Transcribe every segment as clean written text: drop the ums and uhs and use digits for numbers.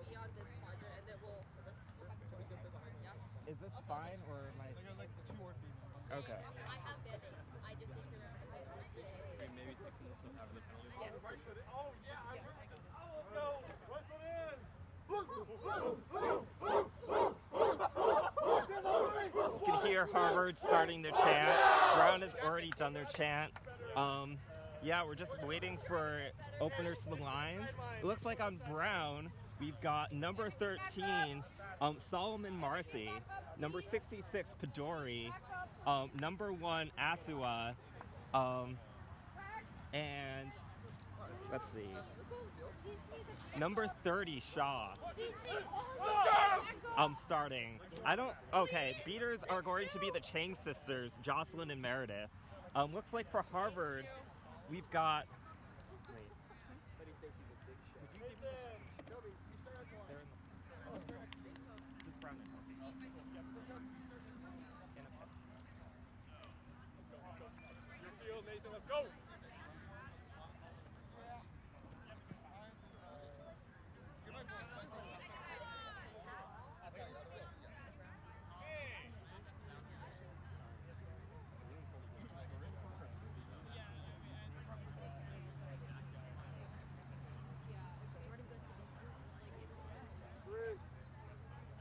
beyond this quadrant, and then we'll. Is this fine or am I? Like 2 or 3. Okay. I have band-aids. I just need to remember. Maybe Texans will still have the penalty. Yes. Oh, yeah, let's go. Whistle in. You can hear Harvard starting their chant. Brown has already done their chant. Yeah, we're just waiting for openers to the lines. It looks like on Brown, we've got number 13, Solomon Marcy, number 66, Padori, number 1, Asua, and let's see, number 30, Shaw. Starting. Okay, beaters are going to be the Chang sisters, Jocelyn and Meredith. Looks like for Harvard, we've got, wait. Just Brown and Your field, Nathan, let's go.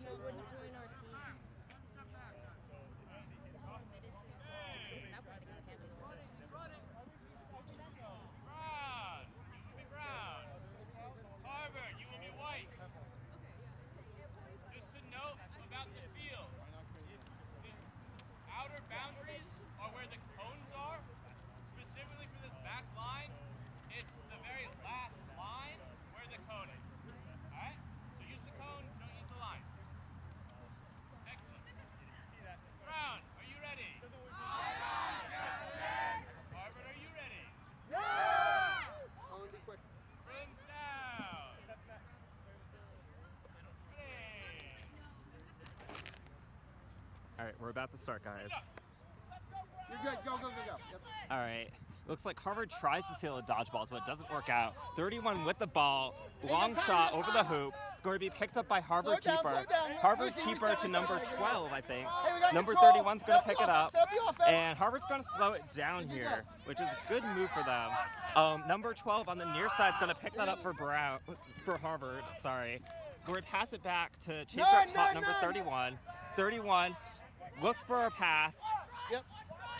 No, wouldn't join our team. Brown, you will be brown. Harvard, you will be white. Just to note about the field, the outer boundaries are where the cones are. Specifically for this back line, it's the very last line where the cone is. All right? So use the cones, don't use the line. Excellent. Brown, are you ready? Harvard, are you ready? Only be quick. Rings down. All right, we're about to start, guys. You're good. Go, go, go, go. Yep. All right. Looks like Harvard tries to steal the dodgeballs, but it doesn't work out. 31 with the ball. Long shot over the hoop. It's going to be picked up by Harvard Slow keeper. down. Harvard Lucy, keeper reset, to reset. number 12, I think. Hey, we got Number control. 31's going to Set pick the it up. offense, set the offense. And Harvard's going to slow it down here, which is a good move for them. Number 12 on the near side is going to pick that up for Harvard. Sorry. Going to pass it back to Chaser up top, number 31. 31 looks for a pass. Yep.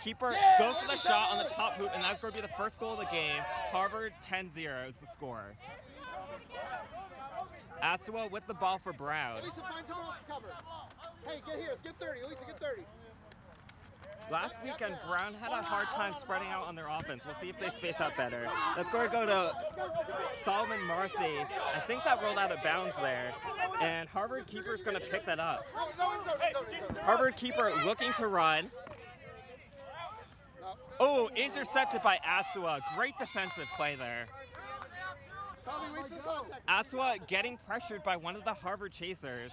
Keeper goes for the shot on the top hoop, and that's going to be the first goal of the game. Harvard 10-0 is the score. Asua with the ball for Brown. Lisa, find someone else to cover. Hey, get here. Let's get 30. Lisa, get 30. Last weekend, Brown had a hard time spreading out on their offense. We'll see if they space out better. Let's go to Solomon Marcy. I think that rolled out of bounds there. And Harvard keeper's going to pick that up. Harvard keeper looking to run. Oh, intercepted by Asua. Great defensive play there. Asua getting pressured by one of the Harvard chasers.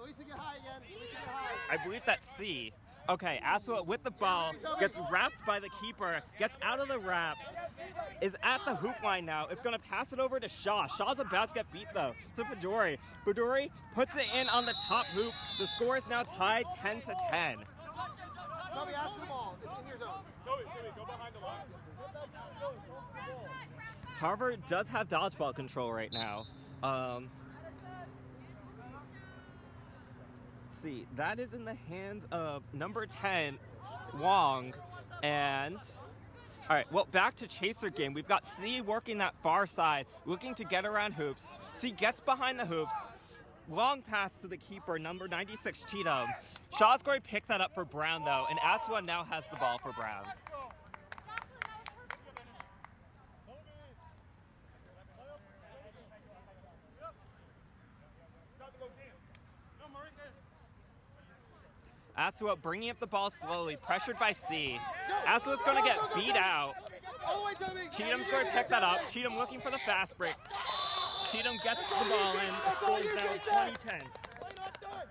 Lisa, get high again. Lisa, get high. I believe that's C. Okay, Asua with the ball, gets wrapped by the keeper, gets out of the wrap, is at the hoop line now. It's going to pass it over to Shaw. Shaw's about to get beat, though, to Padori. Padori puts it in on the top hoop. The score is now tied 10-10. Toby, ask the ball. In your zone. Toby, go behind the line. Harvard does have dodgeball control right now. Let's see, that is in the hands of number 10, Wong, and all right, well, back to chaser game. We've got C working that far side, looking to get around hoops. C gets behind the hoops. Long pass to the keeper, number 96, Cheatham. Shaw's going to pick that up for Brown, though, and Aswa now has the ball for Brown. Aswa bringing up the ball slowly, pressured by C. Aswa's going to get beat out. Cheatham's going to pick that up. Cheatham looking for the fast break. Cheatham gets the ball in. The score is now 20-10.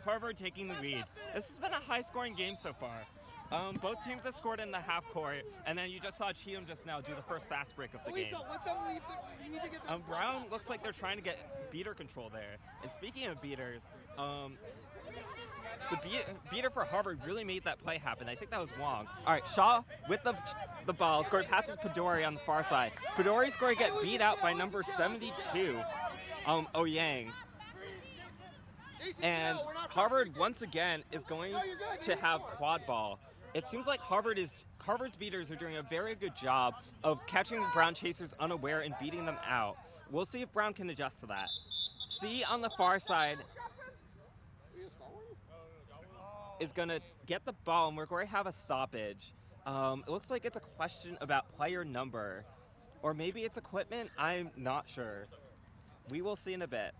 Harvard taking the lead. This has been a high-scoring game so far. Both teams have scored in the half court, and then you just saw Cheatham just now do the first fast break of the game. Elisa, let them leave. You need to get them. Brown looks like they're trying to get beater control there. And speaking of beaters, the beater for Harvard really made that play happen. I think that was Wong. All right, Shaw with the ball, scored passes Pedori on the far side. Pedori's going to get beat out by number 72, Oyang. And Harvard once again is going to have quad ball. It seems like Harvard's beaters are doing a very good job of catching Brown chasers unaware and beating them out. We'll see if Brown can adjust to that. C on the far side is going to get the ball, and we're going to have a stoppage. It looks like it's a question about player number, or maybe it's equipment. I'm not sure. We will see in a bit.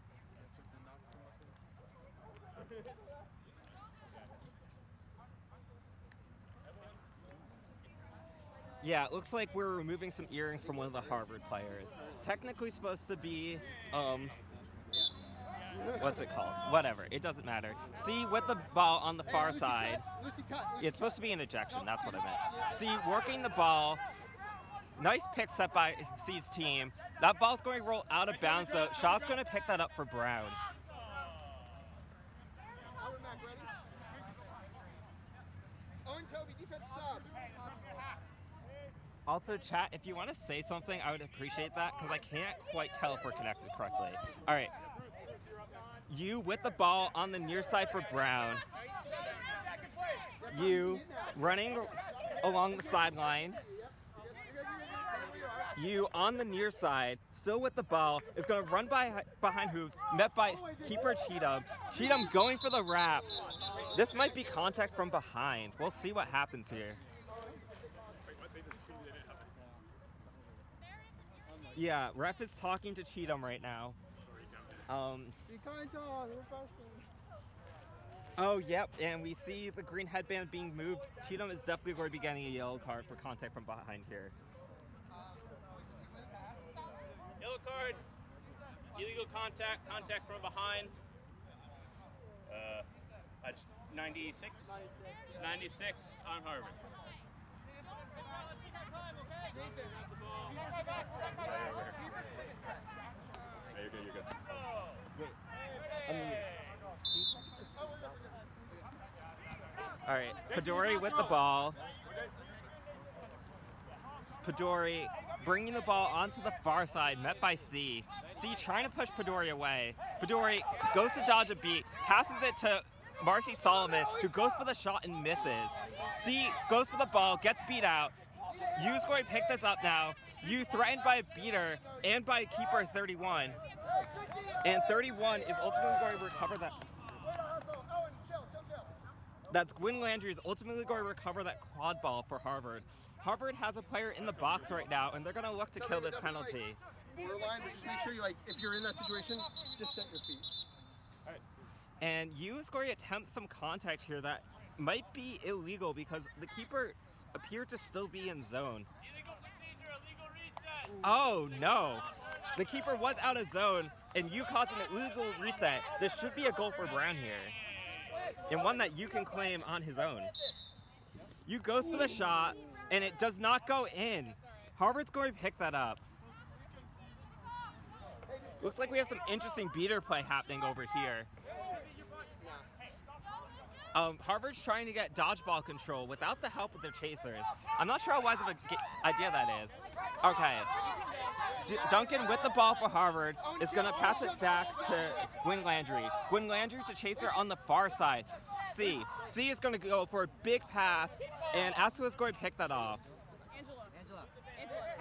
Yeah, it looks like we're removing some earrings from one of the Harvard players. Technically supposed to be, what's it called? Whatever, it doesn't matter. C with the ball on the far side. It's supposed to be an ejection, that's what I meant. C working the ball. Nice pick set by C's team. That ball's going to roll out of bounds though. Shaw's going to pick that up for Brown. Owen Toby, defense sub. Also, chat, if you want to say something, I would appreciate that because I can't quite tell if we're connected correctly. All right. You with the ball on the near side for Brown. You running along the sideline. You on the near side, still with the ball, is going to run behind hoops, met by keeper Cheatham. Cheatham going for the wrap. This might be contact from behind. We'll see what happens here. Yeah, ref is talking to Cheatham right now. Oh, yep, and we see the green headband being moved. Cheatham is definitely going to be getting a yellow card for contact from behind here. Yellow card, illegal contact from behind. That's 96? 96 on Harvard. You're good. All right, Pedori with the ball. Pedori bringing the ball onto the far side, met by C. C trying to push Pedori away. Pedori goes to dodge a beat, passes it to Marcy Solomon, who goes for the shot and misses. C goes for the ball, gets beat out. U's going to pick this up now. U threatened by a beater and by keeper 31. And 31 is ultimately going to recover that. That's Gwyn Landry is ultimately going to recover that quad ball for Harvard. Harvard has a player in the box right now, and they're going to look to kill this penalty. Borderline, but just make sure you if you're in that situation, just set your feet. All right. And U is going to attempt some contact here that might be illegal because the keeper appeared to still be in zone. Illegal procedure, illegal reset. Oh no! The keeper was out of zone, and U caused an illegal reset. This should be a goal for Brown here, and one that U can claim on his own. U goes for the shot, and it does not go in. Harvard's going to pick that up. Looks like we have some interesting beater play happening over here. Harvard's trying to get dodgeball control without the help of their chasers. I'm not sure how wise of an idea that is. Okay. Duncan with the ball for Harvard is going to pass it back to Gwyn Landry. Gwyn Landry to chaser on the far side. C is going to go for a big pass, and Asu is going to pick that off. Angela.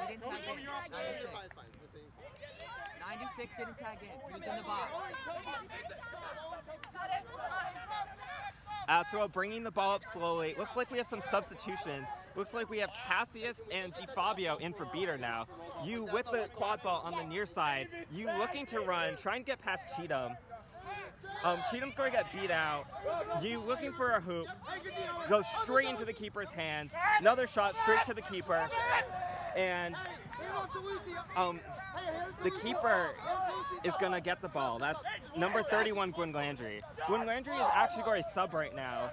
He didn't tag in. 96. 96 didn't tag in. He was in the box. Asu bringing the ball up slowly. Looks like we have some substitutions. Looks like we have Cassius and DeFabio in for beater now. U with the quad ball on the near side. U looking to run, trying to get past Cheatham. Cheatham's going to get beat out. U looking for a hoop. Goes straight into the keeper's hands. Another shot straight to the keeper. And the keeper is going to get the ball. That's number 31, Gwyn Landry. Gwyn Landry is actually going to sub right now.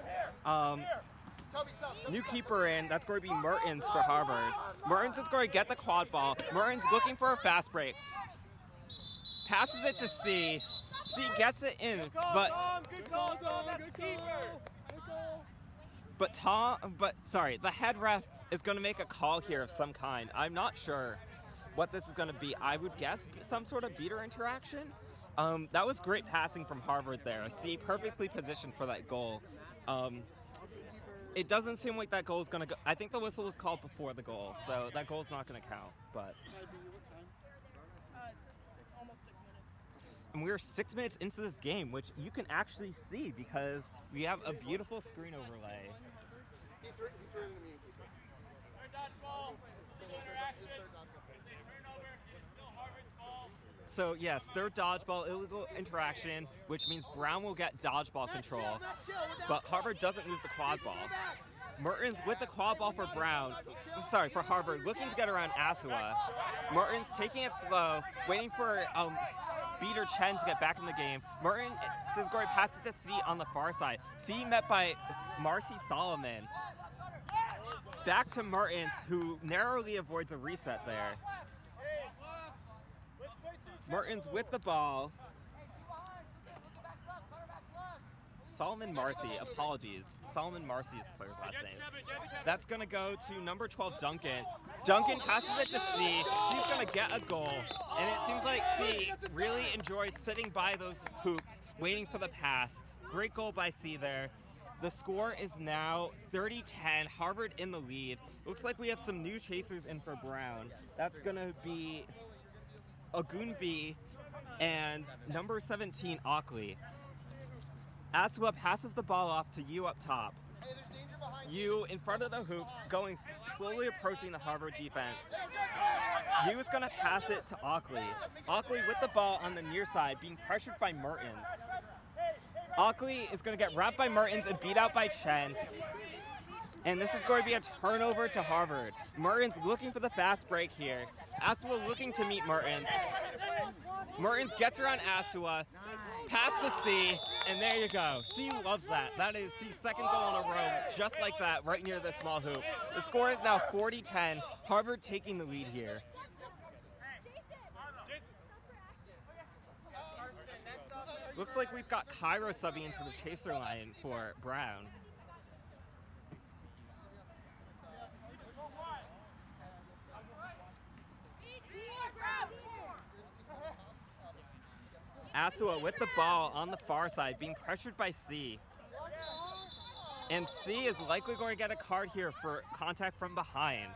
New keeper in. That's going to be Mertens for Harvard. Mertens is going to get the quad ball. Mertens looking for a fast break. Passes it to C. C gets it in, but the head ref is going to make a call here of some kind. I'm not sure what this is going to be. I would guess some sort of beater interaction. That was great passing from Harvard there. C perfectly positioned for that goal. It doesn't seem like that goal is going to go. I think the whistle was called before the goal, so that goal's not going to count. But and we're 6 minutes into this game, which you can actually see because we have a beautiful screen overlay. He's ready to me. Third dodgeball. Interaction. Turnover. It's still Harvard's ball. So yes, third dodgeball, illegal interaction, which means Brown will get dodgeball control. But Harvard doesn't lose the quad ball. Mertens with the quad ball for for Harvard, looking to get around Asua. Mertens taking it slow, waiting for beater Chen to get back in the game. Mertens is going to pass it to C on the far side. C met by Marcy Solomon. Back to Mertens, who narrowly avoids a reset there. Mertens with the ball. Solomon Marcy, apologies. Solomon Marcy is the player's last name. That's going to go to number 12, Duncan. Duncan passes it to C. C's going to get a goal. And it seems like C really enjoys sitting by those hoops, waiting for the pass. Great goal by C there. The score is now 30-10, Harvard in the lead. Looks like we have some new chasers in for Brown. That's going to be Ogunbi and number 17, Ockley. Asua passes the ball off to you up top. You in front of the hoops, slowly approaching the Harvard defense. You is going to pass it to Ockley. Ockley with the ball on the near side, being pressured by Mertens. Ockley is going to get wrapped by Mertens and beat out by Chen. And this is going to be a turnover to Harvard. Mertens looking for the fast break here. Asua looking to meet Mertens. Mertens gets around Asua, pass to C, and there you go. C loves that. That is C's second goal in a row, just like that, right near the small hoop. The score is now 40-10, Harvard taking the lead here. Looks like we've got Cairo subbing into the chaser line for Brown. Asua with the ball on the far side, being pressured by C. And C is likely going to get a card here for contact from behind.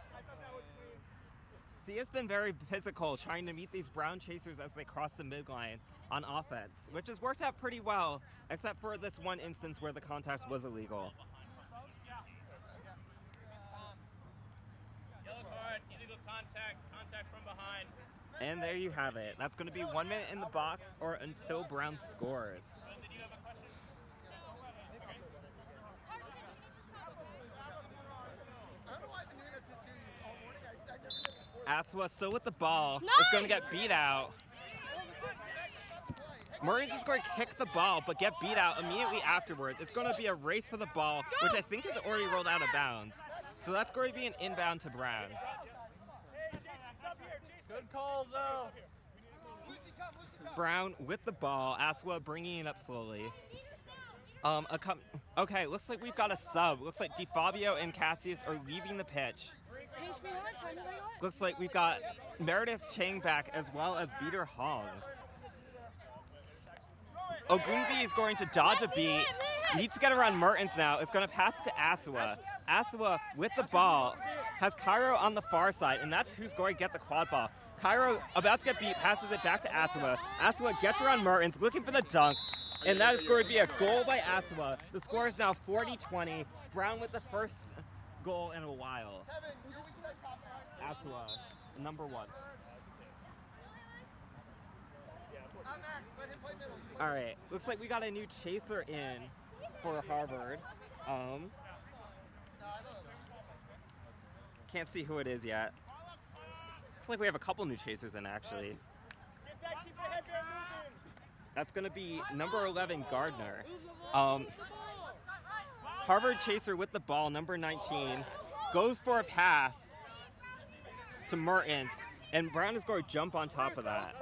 C has been very physical, trying to meet these Brown chasers as they cross the midline on offense, which has worked out pretty well, except for this one instance where the contact was illegal. Yellow card, illegal contact from behind. And there you have it. That's going to be 1 minute in the box or until Brown scores. Asua still with the ball. Is going to get beat out. Mertens is going to kick the ball but get beat out immediately afterwards. It's going to be a race for the ball, which I think is already rolled out of bounds. So that's going to be an inbound to Brown. Good call, though. Brown with the ball. Asua bringing it up slowly. Okay, looks like we've got a sub. Looks like DeFabio and Cassius are leaving the pitch. Looks like we've got Meredith Chang back as well as Beater Hong. Ogunbi is going to dodge a beat. Needs to get around Mertens now. Is going to pass it to Asua. Asua with the ball has Cairo on the far side, and that's who's going to get the quad ball. Cairo about to get beat, passes it back to Asua. Asua gets around Mertens, looking for the dunk, and that is going to be a goal by Asua. The score is now 40-20. Brown with the first goal in a while. Asua, number 1. All right, looks like we got a new chaser in for Harvard. Can't see who it is yet. Looks like we have a couple new chasers in, actually. That's going to be number 11, Gardner. Harvard Chaser with the ball, number 19, goes for a pass to Mertens, and Brown is going to jump on top of that.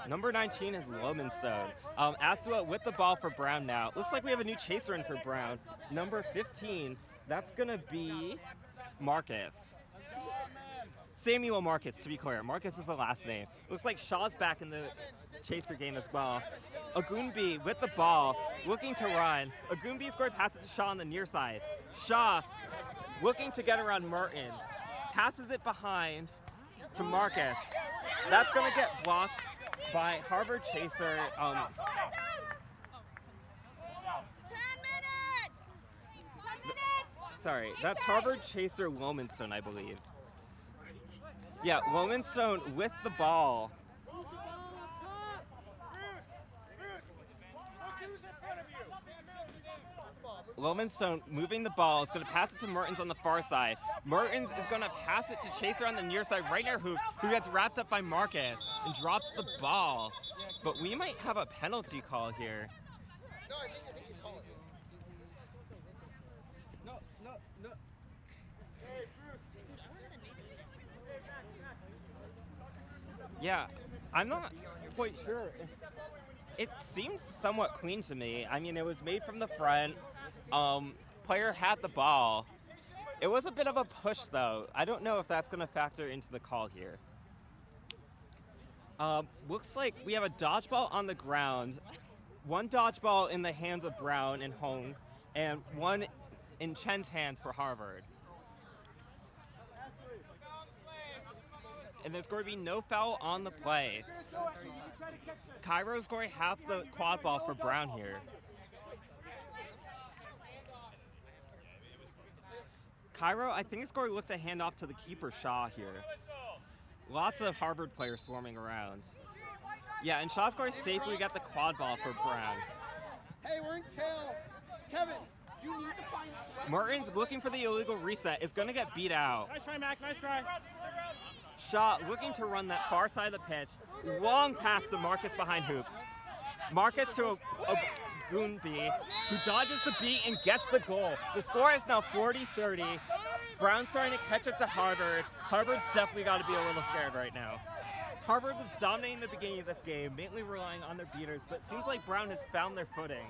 Number 19 is Lowenstone. Asua with the ball for Brown now. Looks like we have a new chaser in for Brown. Number 15, that's going to be Marcus. Samuel Marcus, to be clear. Marcus is the last name. Looks like Shaw's back in the chaser game as well. Agunbi with the ball, looking to run. Agunbi is going to pass it to Shaw on the near side. Shaw looking to get around Mertens. Passes it behind to Marcus. That's going to get blocked by Harvard Chaser. 10 minutes! 10 minutes! Sorry, that's Harvard Chaser Lowenstone, I believe. Yeah, Lowenstone with the ball. Lowenstone moving the ball is going to pass it to Mertens on the far side. Mertens is going to pass it to Chaser on the near side, right near Hoops, who gets wrapped up by Marcus and drops the ball. But we might have a penalty call here. No, I think he's calling it. No. Hey, Bruce. Yeah, I'm not quite sure. It seems somewhat clean to me. I mean, it was made from the front. Player had the ball. It was a bit of a push, though. I don't know if that's going to factor into the call here. Looks like we have a dodgeball on the ground. One dodgeball in the hands of Brown and Hong, and one in Chen's hands for Harvard. And there's going to be no foul on the play. Cairo's going to have the quad ball for Brown here. Cairo, I think, is going to look to hand off to the keeper, Shaw, here. Lots of Harvard players swarming around. Yeah, and Shaw's going to safely get the quad ball for Brown. Hey, we're in tail. Kevin, you need to find... Mertens, looking for the illegal reset, is going to get beat out. Nice try, Mac. Nice try. Shaw looking to run that far side of the pitch. Long pass to Marcus behind Hoops. Marcus to Agunbi, who dodges the beat and gets the goal. The score is now 40-30. Brown's starting to catch up to Harvard. Harvard's definitely got to be a little scared right now. Harvard was dominating the beginning of this game, mainly relying on their beaters, but it seems like Brown has found their footing.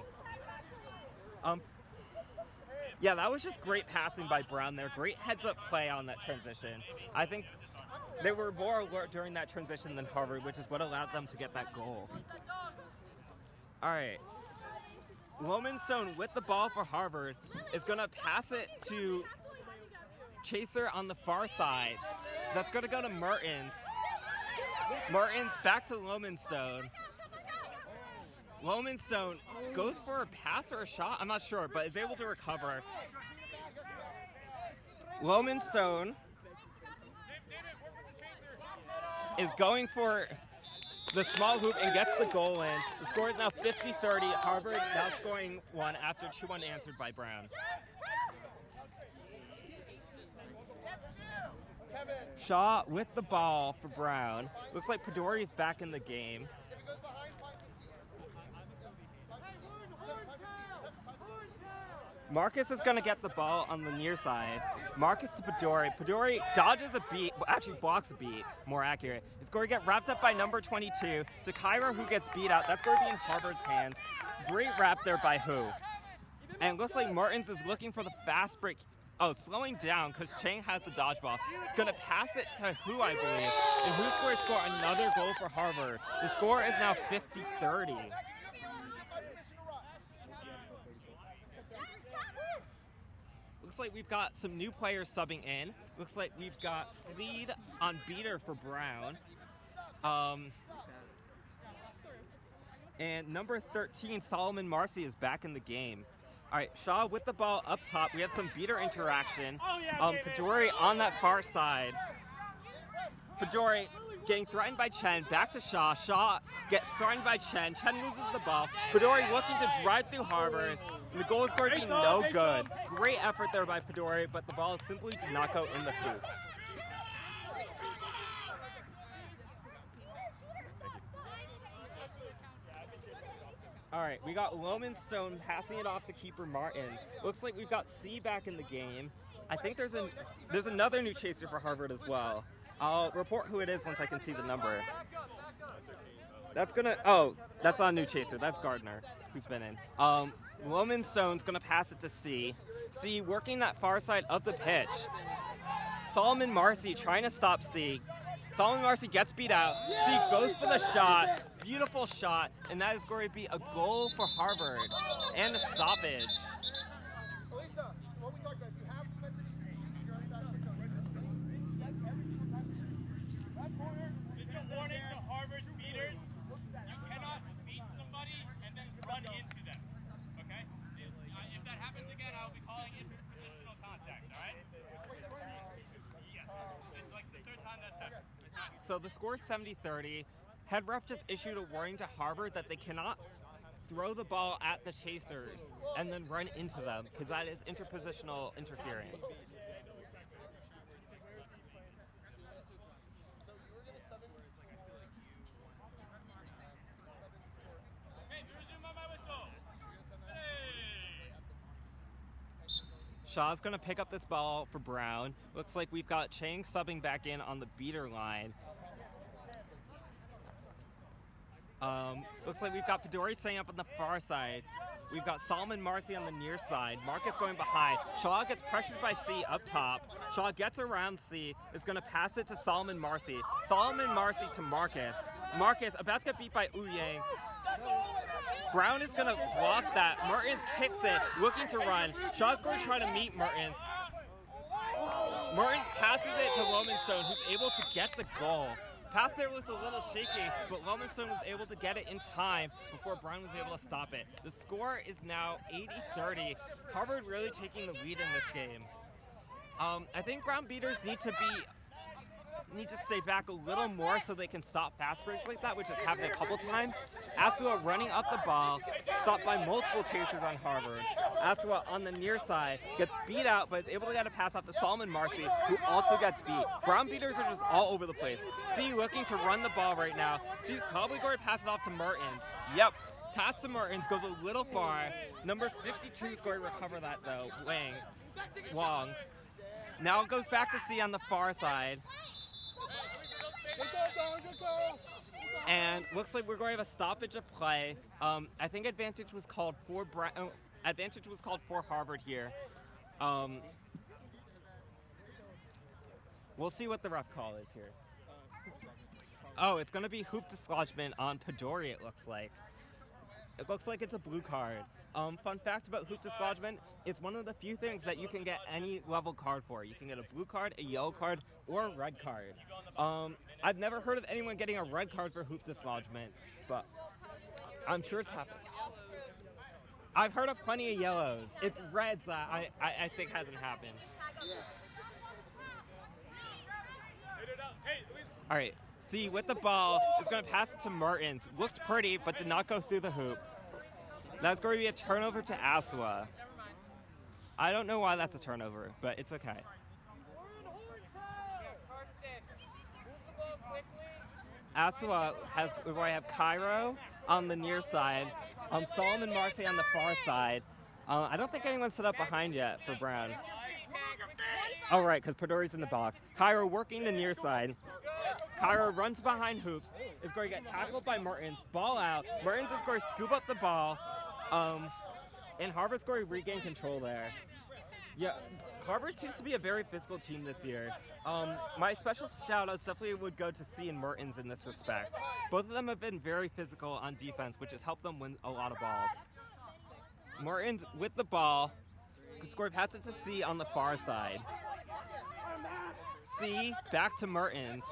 Yeah, that was just great passing by Brown there. Great heads-up play on that transition. I think they were more alert during that transition than Harvard, which is what allowed them to get that goal. All right. Lowenstone with the ball for Harvard is going to pass it to Chaser on the far side. That's going to go to Mertens. Mertens back to Lowenstone. Lowenstone goes for a pass or a shot, I'm not sure, but is able to recover. Lowenstone is going for the small hoop and gets the goal in. The score is now 50-30. Harvard now scoring one after 2 unanswered by Brown. Shaw with the ball for Brown. Looks like Pedori is back in the game. Marcus is going to get the ball on the near side. Marcus to Pedori. Pedori dodges a beat, well, actually blocks a beat, more accurate. It's going to get wrapped up by number 22 to Cairo, who gets beat out. That's going to be in Harvard's hands. Great wrap there by Hu. And it looks like Mertens is looking for the fast break. Oh, slowing down because Chang has the dodgeball. It's going to pass it to Hu, I believe. And Hu's going to score another goal for Harvard. The score is now 50-30. Looks like we've got some new players subbing in. Looks like we've got Sleed on beater for Brown. And number 13, Solomon Marcy, is back in the game. All right, Shaw with the ball up top. We have some beater interaction. Pedori on that far side. Pedori getting threatened by Chen. Back to Shaw. Shaw gets threatened by Chen. Chen loses the ball. Pedori looking to drive through Harvard. And the goal is going to be no good. Great effort there by Pedori, but the ball simply did not go in the hoop. All All right, we got Loman Stone passing it off to keeper Martins. Looks like we've got C back in the game. I think there's another new chaser for Harvard as well. I'll report who it is once I can see the number. That's not a new chaser. That's Gardner, who's been in. Loman Stone's gonna pass it to C. C working that far side of the pitch. Solomon Marcy trying to stop C. Solomon Marcy gets beat out. C goes for the shot. Beautiful shot, and that is going to be a goal for Harvard and a stoppage. Elisa, what we talked about, if you have some entity to shoot, you're on the back. This is a warning to Harvard's beaters. You cannot beat somebody and then run into them. Okay? If that happens again, I will be calling interpositional contact, alright? Yes. It's like the third time that's happened. So the score is 70-30. Head ref just issued a warning to Harvard that they cannot throw the ball at the chasers and then run into them, because that is interpositional interference. Hey, resume on my whistle. Hey! Shaw's going to pick up this ball for Brown. Looks like we've got Chang subbing back in on the beater line. Looks like we've got Pedori setting up on the far side. We've got Solomon Marcy on the near side. Marcus going behind. Shaw gets pressured by C up top. Shaw gets around C. Is going to pass it to Solomon Marcy. Solomon Marcy to Marcus. Marcus about to get beat by Yang. Brown is going to block that. Mertens kicks it, looking to run. Shaw's going to try to meet Mertens. Mertens passes it to Lomanstone, who's able to get the goal. Pass there was a little shaky, but Lomanstone was able to get it in time before Brown was able to stop it. The score is now 80-30. Harvard really taking the lead in this game. I think Brown beaters need to stay back a little more so they can stop fast breaks like that, which has happened a couple times. Asua running up the ball, stopped by multiple chasers on Harvard. Asua on the near side gets beat out, but is able to get a pass off to Solomon Marcy, who also gets beat. Brown beaters are just all over the place. C looking to run the ball right now. C's probably going to pass it off to Mertens. Yep, pass to Mertens, goes a little far. Number 52 is going to recover that though, Wong. Now it goes back to C on the far side. Good goal, Don, good goal. And looks like we're going to have a stoppage of play. I think advantage was called for Harvard here. We'll see what the ref call is here. Oh, it's going to be hoop dislodgement on Pedori, it looks like. It looks like it's a blue card. Fun fact about hoop dislodgement, it's one of the few things that you can get any level card for. You can get a blue card, a yellow card, or a red card. I've never heard of anyone getting a red card for hoop dislodgement, but I'm sure it's happened. I've heard of plenty of yellows. It's reds that I think hasn't happened. All right, C with the ball is going to pass it to Mertens. Looked pretty, but did not go through the hoop. That's going to be a turnover to Asua. I don't know why that's a turnover, but it's okay. Asua has, we're going to have Cairo on the near side, Solomon Marcy on the far side. I don't think anyone's set up behind yet for Brown. Oh, right, because Pedori's in the box. Cairo working the near side. Cairo runs behind hoops, is going to get tackled by Mertens, ball out. Mertens is going to scoop up the ball, and Harvard's going to regain control there. Yeah, Harvard seems to be a very physical team this year. My special shout-outs definitely would go to C and Mertens in this respect. Both of them have been very physical on defense, which has helped them win a lot of balls. Mertens with the ball, scored pass it to C on the far side. C back to Mertens.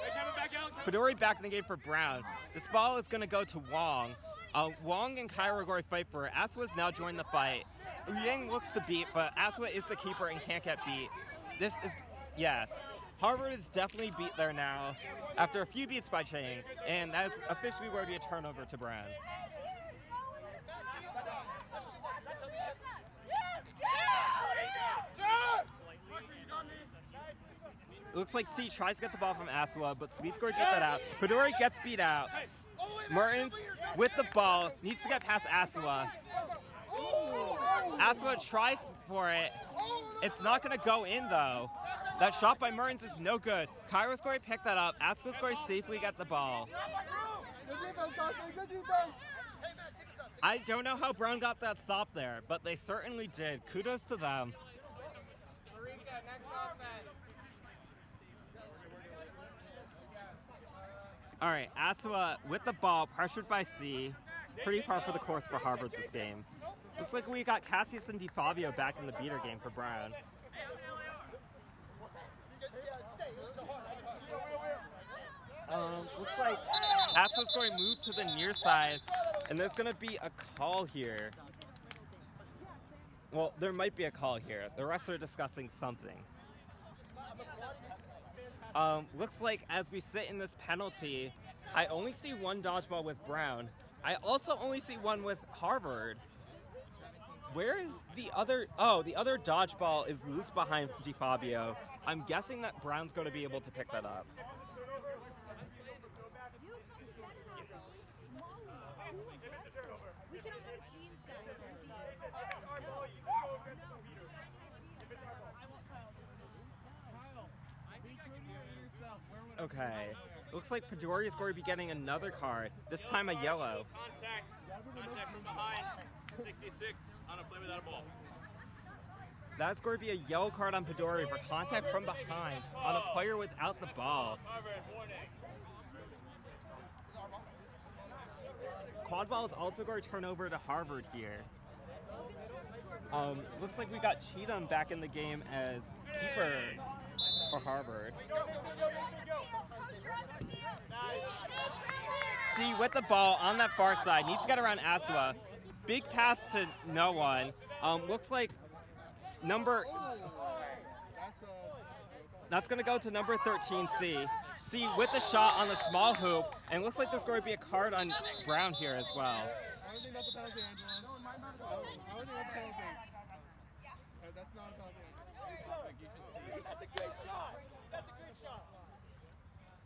Pedori back in the game for Brown. This ball is going to go to Wong. Wong and Cairo are going to fight for it. Asua's now joined the fight. Yang looks to beat, but Asua is the keeper and can't get beat. This is, yes. Harvard is definitely beat there now after a few beats by Chang, and that is officially going to be a turnover to Brown. Looks like C tries to get the ball from Asua, but Sweet's going to get that out. Pedori gets beat out. Mertens with the ball, needs to get past Asua. Asua tries for it. It's not going to go in, though. That shot by Mertens is no good. Cairo's going to pick that up. Asua's going to safely get the ball. Good defense, Dawson. Good defense. I don't know how Brown got that stop there, but they certainly did. Kudos to them. All right, Asua with the ball, pressured by C. Pretty par for the course for Harvard this game. Looks like we got Cassius and DeFabio back in the beater game for Brown. Looks like Asua's going to move to the near side, and there's going to be a call here. Well, there might be a call here. The refs are discussing something. Looks like as we sit in this penalty, I only see one dodgeball with Brown. I also only see one with Harvard. Where is the other? Oh, the other dodgeball is loose behind DeFabio. I'm guessing that Brown's going to be able to pick that up. Okay, looks like Pedori is going to be getting another card, this time a yellow. Contact from behind, 66 on a play without a ball. That's going to be a yellow card on Pedori for contact from behind on a player without the ball. Quadball is also going to turn over to Harvard here. Looks like we got Cheatham back in the game as keeper for Harvard. C with the ball on that far side, needs to get around Asua. Big pass to no one. Looks like that's going to go to number 13, C. C with the shot on the small hoop, and looks like there's going to be a card on Brown here as well. I don't think that's a penalty, Angela. I don't think that's a penalty. That's not a penalty. That's a great shot. That's a great shot.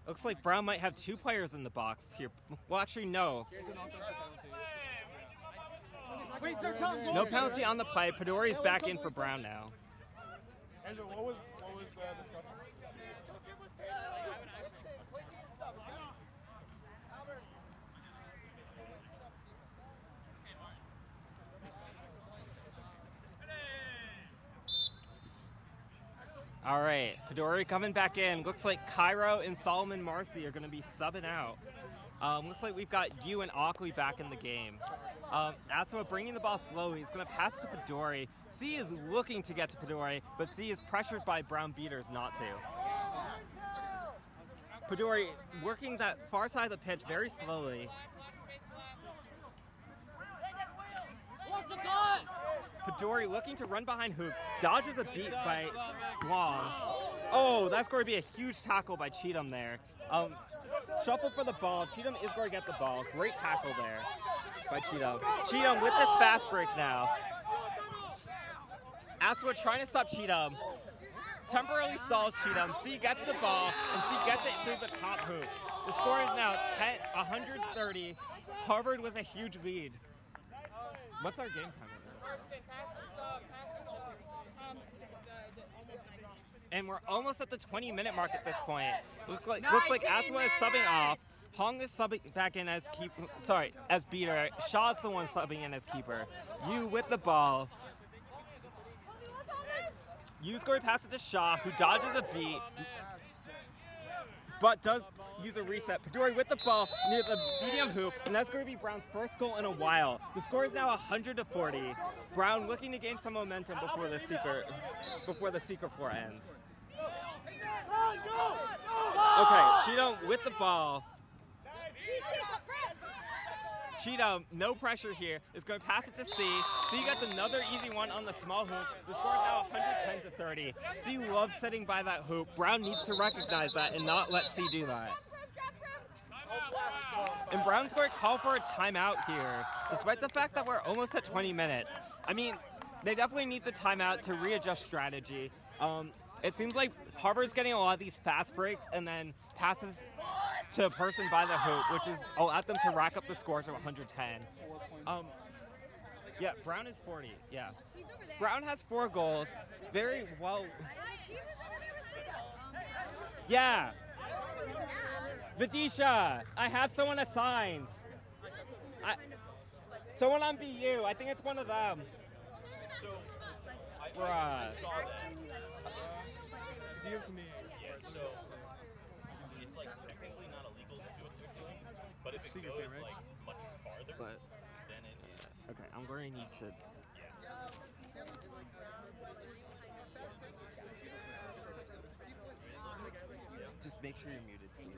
Looks like Brown might have two players in the box here. Well, actually, no. Wait, sir, come. No penalty on the play. Pedori's back in for Brown now. Angela, what was discussed? All right, Pedori coming back in. Looks like Cairo and Solomon Marcy are going to be subbing out. Looks like we've got Yu and Ockley back in the game. Asua bringing the ball slowly. He's going to pass to Pedori. C is looking to get to Pedori, but C is pressured by Brown beaters not to. Pedori working that far side of the pitch very slowly. Pedori looking to run behind hoops, dodges a beat by Wong. Oh, that's going to be a huge tackle by Cheatham there. Shuffle for the ball. Cheatham is going to get the ball. Great tackle there by Cheatham. Cheatham with this fast break now. Asua trying to stop Cheatham. Temporarily stalls Cheatham. C gets the ball, and C gets it through the top hoop. The score is now 130. Harvard with a huge lead. What's our game time? And we're almost at the 20-minute mark at this point. Looks like Asua is subbing off. Hong is subbing back in as as beater. Shaw's the one subbing in as keeper. Yu with the ball. Yu's going to pass it to Shaw, who dodges a beat, but does use a reset. Pedori with the ball near the medium hoop, and that's going to be Brown's first goal in a while. The score is now 100-40. Brown looking to gain some momentum before the secret floor ends. Okay, Cheatham with the ball. Cheatham, no pressure here, is going to pass it to C. C gets another easy one on the small hoop. The score is now 110-30. C loves sitting by that hoop. Brown needs to recognize that and not let C do that. And Brown's going to call for a timeout here, despite the fact that we're almost at 20 minutes. I mean, they definitely need the timeout to readjust strategy. It seems like Harvard's getting a lot of these fast breaks and then passes to a person by the hoop, which is I'll ask them to rack up the scores of 110. Yeah, Brown is 40. Yeah, Brown has 4 goals. Very well. Yeah. Vidisha, I have someone assigned. Someone on BU. I think it's one of them. So, I Bruh. saw that. Give it to me. Yeah, so it's like technically not illegal to do what they're doing, but if it Secret goes game, right? like much farther, But then it is. okay, I'm going to need to. Just make sure you're muted, please.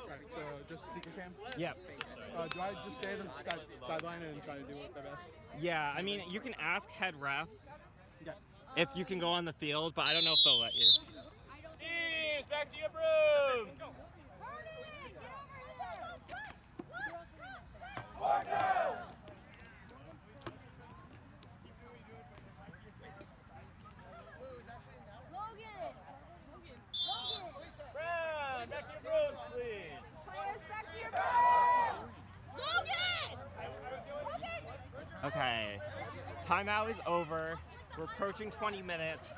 Right, so just secret cam? Yeah. Do I just stay on the sideline and try to do it the best? Yeah, I mean, you can ask head ref Yeah. if you can go on the field, but I don't know if they'll let you. Teams, back to your room! Logan! Brown, back to your room, please! Players, back to your room! Logan! Okay, timeout is over. We're approaching 20 minutes.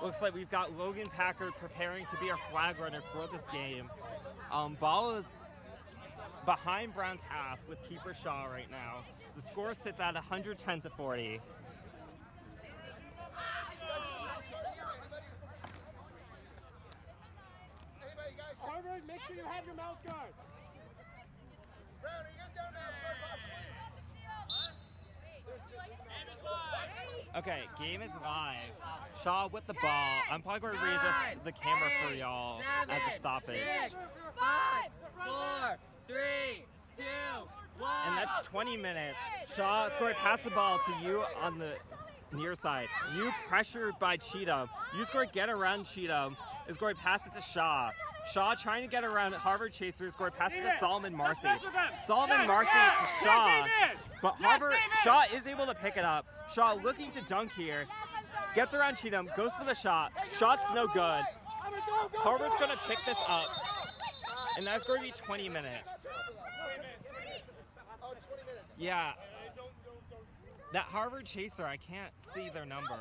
Looks like we've got Logan Packard preparing to be our flag runner for this game. Ball is behind Brown's half with keeper Shaw right now. The score sits at 110 to 40. Harvard, make sure you have your mouth guard. Okay, game is live. Shaw with the ball. I'm probably going to readjust the camera for y'all at the stoppage. 6, 5, 4, 3, 2, 1. And that's 20 minutes. Shaw scored past the ball to you on the near side. You pressured by Cheatham. You scored get around Cheatham. Is going to pass it to Shaw. Shaw trying to get around Harvard Chasers. Going to pass it to Solomon Marcy. Solomon Marcy to Shaw. But Harvard Shaw is able to pick it up. Shaw looking to dunk here. Gets around Cheatham. Goes for the shot. Shot's no good. Harvard's going to pick this up. And that's going to be 20 minutes. Yeah. That Harvard Chaser, I can't see their number.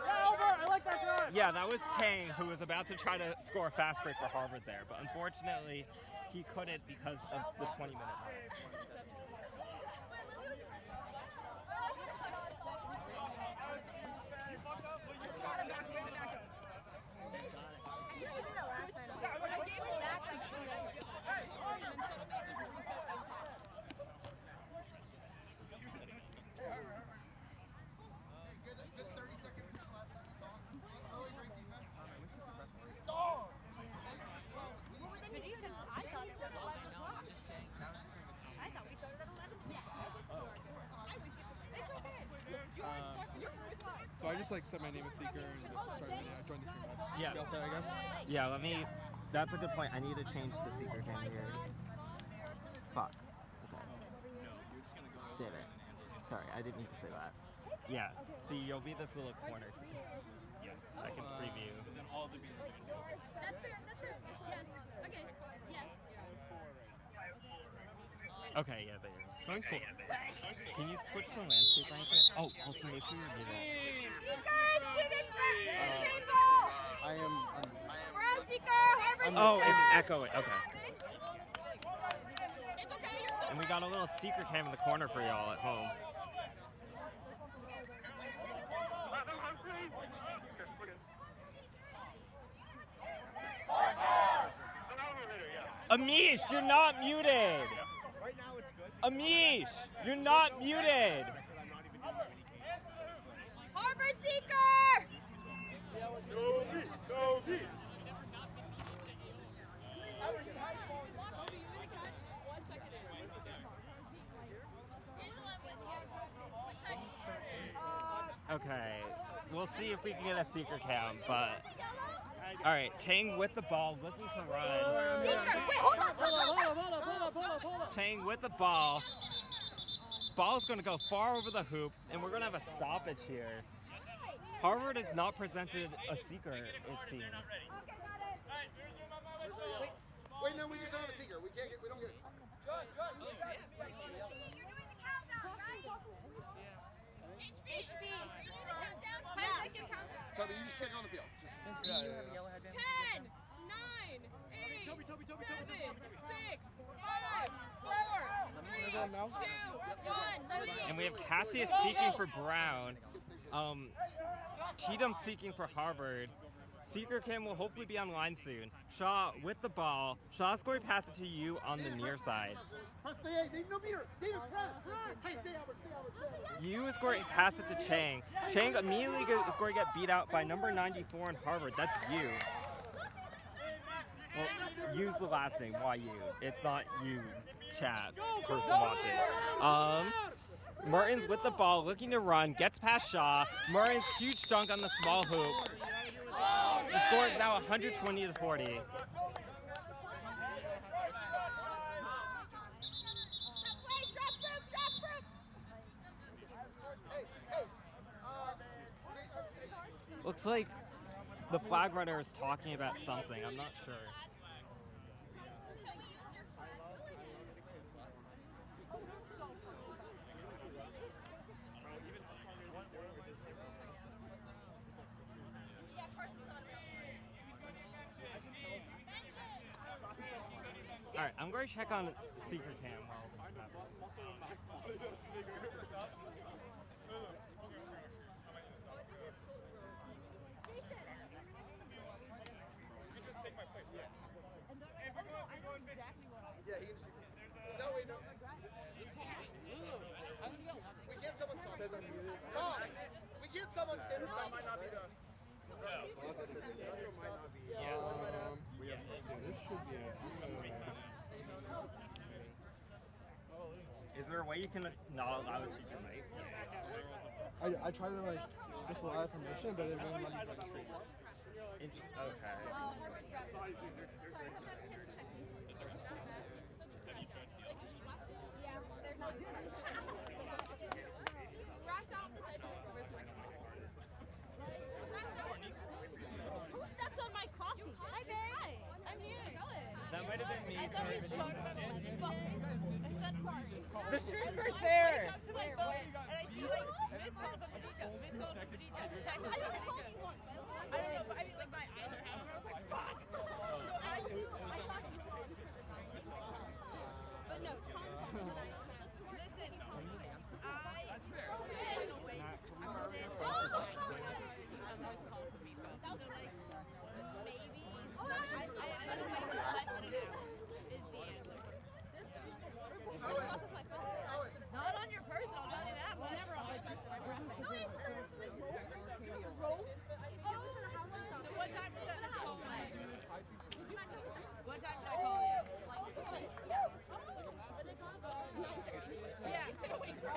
I like that guy. Yeah, that was Tang, who was about to try to score a fast break for Harvard there, but unfortunately, he couldn't because of the 20-minute mark. So I just like set my name as Seeker and start join the stream. Yeah. Be all set, I guess. Yeah, that's a good point. I need to change to Secret Cam here. Fuck. Okay. Damn it. Sorry, I didn't mean to say that. Yeah, see, you'll be this little corner. Yes, I can preview. That's fair, Yes. Okay. Yes. Okay, yeah, there you go. Going cool. Can you switch to landscape blanket? Oh, also make sure you're muted. Seekers to the table! I am. Brown Seeker, Harvard Oh, Seeker! it's echoing. Okay. It's okay, you're And we got a little Secret Cam in the corner for y'all at home. Amish, you're not muted. Amish, you're not muted. Harvard Seeker! Okay, we'll see if we can get a Secret Cam, but... Alright, Tang with the ball, looking to run. Seeker! Wait, hold on! Tang with the ball. Ball's going to go far over the hoop, and we're going to have a stoppage here. Harvard has not presented a seeker, it seems. Wait, no, we just don't have a seeker. We can't get. We don't get. You're doing the countdown, right? HB. Are you doing the countdown? 10-second countdown. Toby, you just kick on the field. Do you have a yellow headband? 10, 9, 8, 7, 6, 5, 4, 3, 2, 1. And we have Cassius seeking for Brown. Cheatham seeking for Harvard. Seeker Cam will hopefully be online soon. Shaw with the ball. Shaw's going to pass it to you on the near side. Press the A. No beater. David, press. Hey, stay over. You is going to pass it to Chang. Chang immediately is going to get beat out by number 94 in Harvard. That's you. Well, use the last name. Why you? It's not you, chat, person watching. Mertens with the ball, looking to run, gets past Shaw. Mertens huge dunk on the small hoop. The score is now 120 to 40. Play, drop group. Looks like the flag runner is talking about something. I'm not sure. All right, I'm going to check on Seeker Cam while this happens. Yeah, he can just. No, wait, no. We can't someone sub. Tom, we can't someone stand up. That might not be the. This should be Is there a way you can not allow the teacher night? I tried to like just allow permission, but it wouldn't let me register. Okay. Who stepped on my coffee? Hi, babe. I'm here. That might have been me. I thought we started at 11. That's sorry. The street's right there. I to my phone and I see like missed call from Khadija. Missed call from Khadija. Text from Khadija. I don't know, but I mean like my eyes were out and I was like, fuck. So I thought you told me. But no, Tom called me tonight. Listen, that's fair. Not on your person, I'll tell you that, but never on my person. So what time was that call play? What time did I call you? Yeah, it's been a week, bro.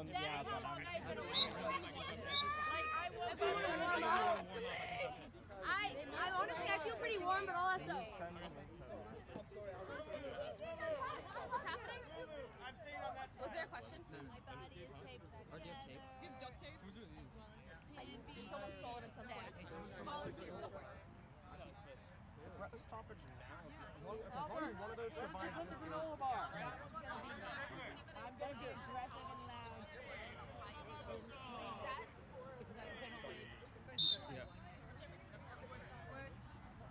Yeah, but I've been away. Like, I woke up. I honestly, I feel pretty warm, but all that stuff. What's happening? Was there a question? My body is taped. Or do you have tape? Do you have duct tape? I used to. Someone stole it at some point. Volunteers, go for it. Stoppage now. As long as one of those survives. Put the granola bar. I'm gonna get aggressive and loud.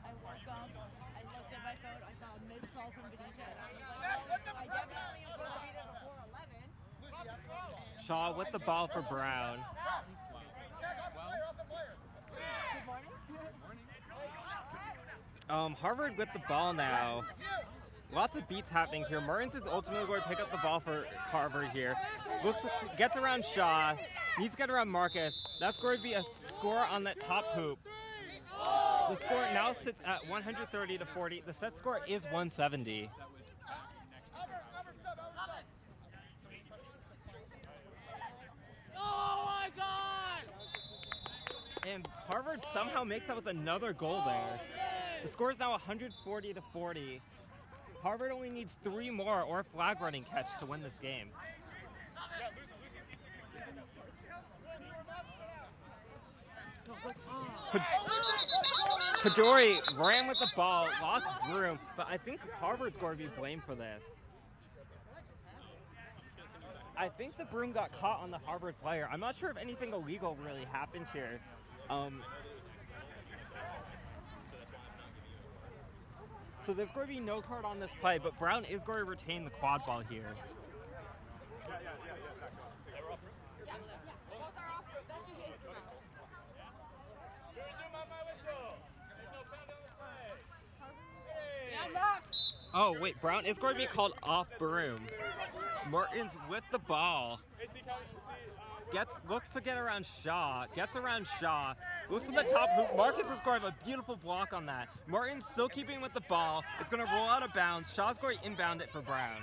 I woke up, I looked at my phone, I saw a missed call from Khadija, and I was like, I definitely am supposed to be there before 11. Shaw with the ball for Brown. Harvard with the ball now. Lots of beats happening here. Mertens is ultimately going to pick up the ball for Harvard here. Gets around Shaw. Needs to get around Marcus. That's going to be a score on that top hoop. The score now sits at 130 to 40. The set score is 170. Oh my God! And Harvard somehow makes up with another goal there. The score is now 140 to 40. Harvard only needs 3 more or a flag running catch to win this game. Padori ran with the ball, lost room, but I think Harvard's going to be blamed for this. I think the broom got caught on the Harvard player. I'm not sure if anything illegal really happened here. So there's going to be no card on this play, but Brown is going to retain the quad ball here. Oh, wait, Brown is going to be called off broom. Martin's with the ball. Looks to get around Shaw. Gets around Shaw. Looks for the top hoop. Marcus is going to have a beautiful block on that. Martin's still keeping with the ball. It's going to roll out of bounds. Shaw's going to inbound it for Brown.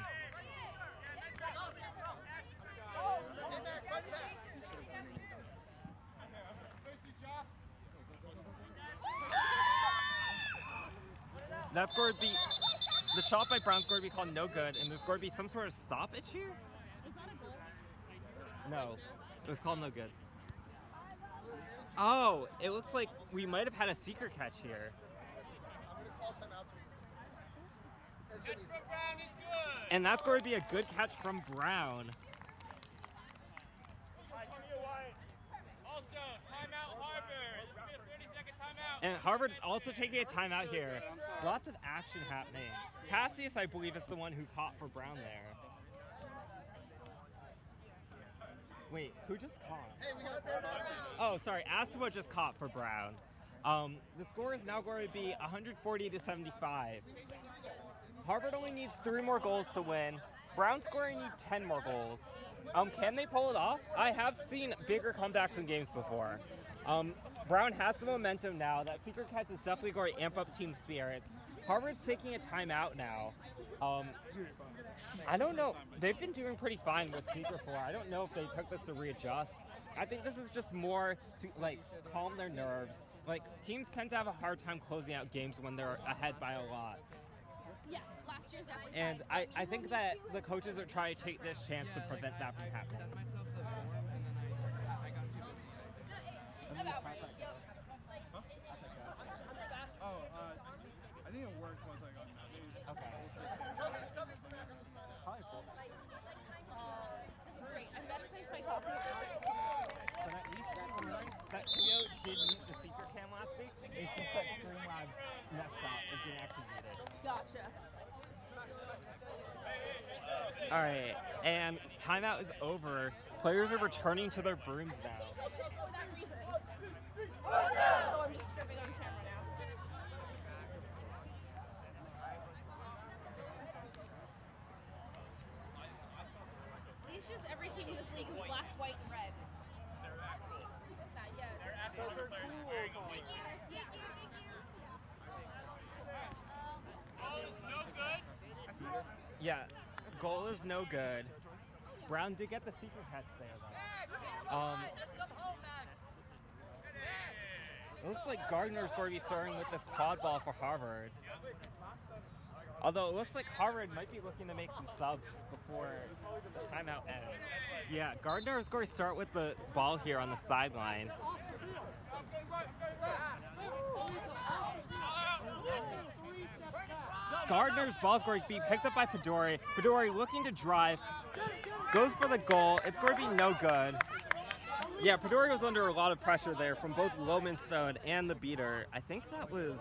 That's going to be... The shot by Brown's going to be called no good, and there's going to be some sort of stoppage here? Is that a goal? No. It was called no good. Oh, it looks like we might have had a secret catch here. Good from Brown is good. And that's going to be a good catch from Brown. Also, timeout Harvard. This will be a 30-second timeout. And Harvard is also taking a timeout here. Lots of action happening. Cassius, I believe, is the one who caught for Brown there. Wait, who just caught? Oh, sorry, Asuwa just caught for Brown. The score is now going to be 140-75. Harvard only needs 3 more goals to win. Brown's going to need 10 more goals. Can they pull it off? I have seen bigger comebacks in games before. Brown has the momentum now. That secret catch is definitely going to amp up team spirits. Harvard's taking a timeout now. I don't know. They've been doing pretty fine with Secret 4. I don't know if they took this to readjust. I think this is just more to, like, calm their nerves. Like, teams tend to have a hard time closing out games when they're ahead by a lot. Yeah, last year's definitely. And I think that the coaches are trying to take this chance to prevent that from happening. About right. I think it worked once I got it. Okay. This is great. I'm about to finish my coffee. But at least that's something that Cleo did meet the secret cam last week. It's just that Streamlabs messed up. It didn't actually get it. Gotcha. All right, and timeout is over. Players are returning to their brooms now. For that reason. So I'm just stripping on camera now. The issue is every team in this league is black, white, and red. Goal is no good. Yeah, goal is no good. Brown did get the secret catch there, though. It looks like Gardner's going to be starting with this quad ball for Harvard. Although it looks like Harvard might be looking to make some subs before the timeout ends. Yeah, Gardner is going to start with the ball here on the sideline. Gardner's ball is going to be picked up by Padori. Padori looking to drive, goes for the goal. It's going to be no good. Yeah, Padori was under a lot of pressure there from both Lomanstone and the beater. I think that was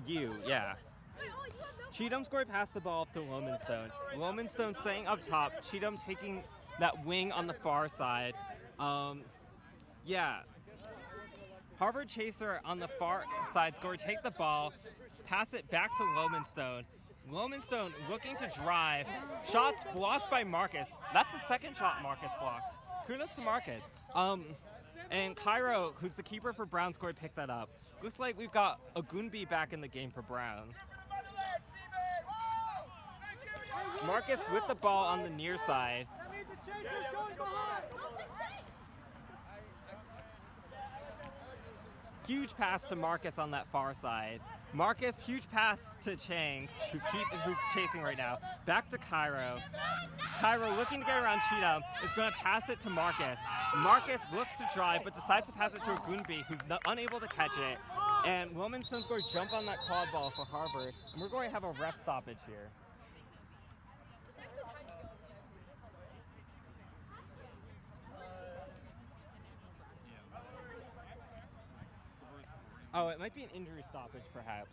you, yeah. Cheatham's going to pass the ball up to Lomanstone. Lomanstone staying up top. Cheatham taking that wing on the far side. Yeah. Harvard Chaser on the far side is going to take the ball, pass it back to Lomanstone. Lomanstone looking to drive. Shots blocked by Marcus. That's the second shot Marcus blocked. Kudos to Marcus. And Cairo, who's the keeper for Brown's going to pick that up. Looks like we've got Ogunbi back in the game for Brown. Marcus with the ball on the near side. Huge pass to Marcus on that far side. Marcus, huge pass to Chang, who's chasing right now. Back to Cairo. Cairo, looking to get around Cheatham, is going to pass it to Marcus. Marcus looks to drive, but decides to pass it to Agunbi, who's unable to catch it. And Wilmington's going to jump on that quad ball for Harvard, and we're going to have a ref stoppage here. Oh, it might be an injury stoppage, perhaps.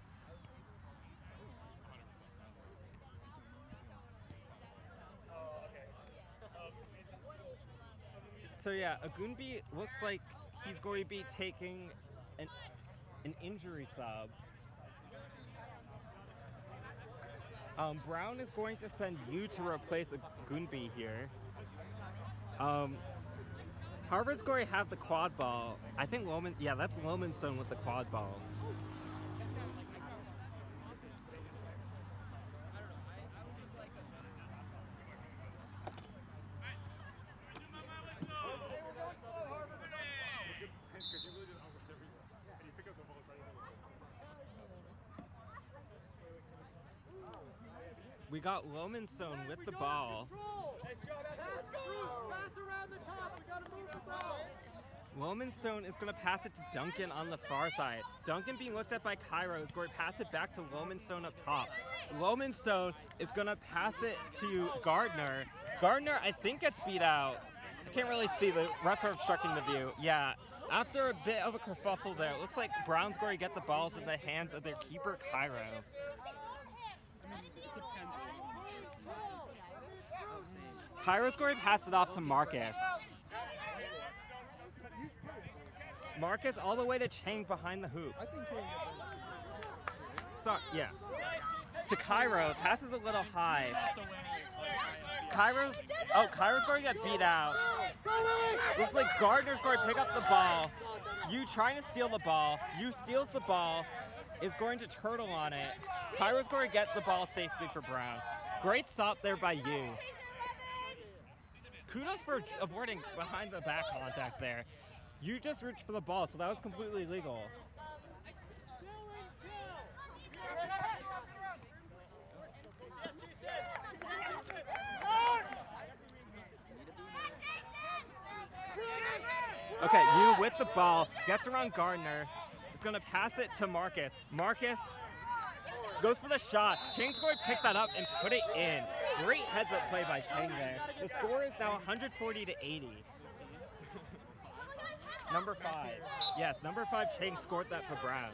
So yeah, Agunbi looks like he's going to be taking an injury sub. Brown is going to send you to replace Agunbi here. Harvard's going to have the quad ball. I think that's Wilmington with the quad ball. We got Wilmington with the ball. Wilmington is going to pass it to Duncan on the far side. Duncan being looked at by Cairo is going to pass it back to Wilmington up top. Wilmington is going to pass it to Gardner. Gardner, I think, gets beat out. I can't really see. The refs are obstructing the view. Yeah, after a bit of a kerfuffle there, it looks like Brown's going to get the balls in the hands of their keeper, Cairo. Cairo's going to pass it off to Marcus. Marcus all the way to Chang behind the hoops. So, yeah. To Cairo, passes a little high. Cairo's going to get beat out. Looks like Gardner's going to pick up the ball. You trying to steal the ball. You steals the ball. Is going to turtle on it. Cairo's going to get the ball safely for Brown. Great stop there by you. Kudos for avoiding behind the back contact there. You just reached for the ball, so that was completely legal. Okay, you with the ball, gets around Gardner, is going to pass it to Marcus. Marcus goes for the shot. Chang's going to pick that up and put it in. Great heads-up play by Chang there. The score is now 140 to 80. Number 5. Yes, number 5 Chang scored that for Brown.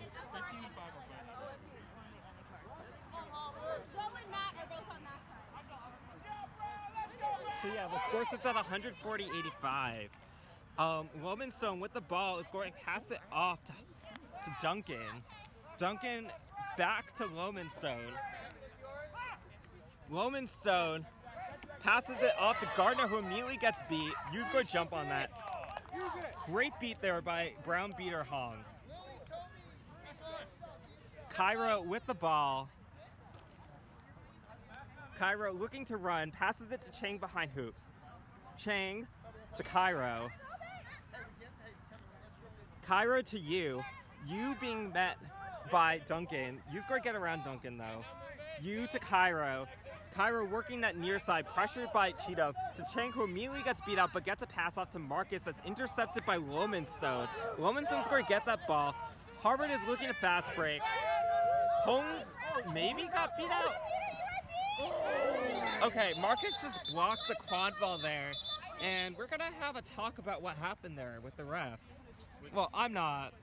So yeah, the score sits at 140-85. Wilmington with the ball is going to pass it off to Duncan. Duncan back to Wilmington. Wilmington passes it off to Gardner, who immediately gets beat. Yu's going to jump on that. Great beat there by Brown beater Hong. Cairo with the ball. Cairo looking to run, passes it to Chang behind hoops. Chang to Cairo. Cairo to you. You being met by Duncan. You's going to get around Duncan though. You to Cairo. Cairo working that near side, pressured by Cheeto to Chang, who immediately gets beat up but gets a pass off to Marcus that's intercepted by Wilmington. Wilmington's going to get that ball. Harvard is looking to fast break. Hong maybe got beat out. Okay, Marcus just blocked the quad ball there, and we're going to have a talk about what happened there with the refs. Well, I'm not.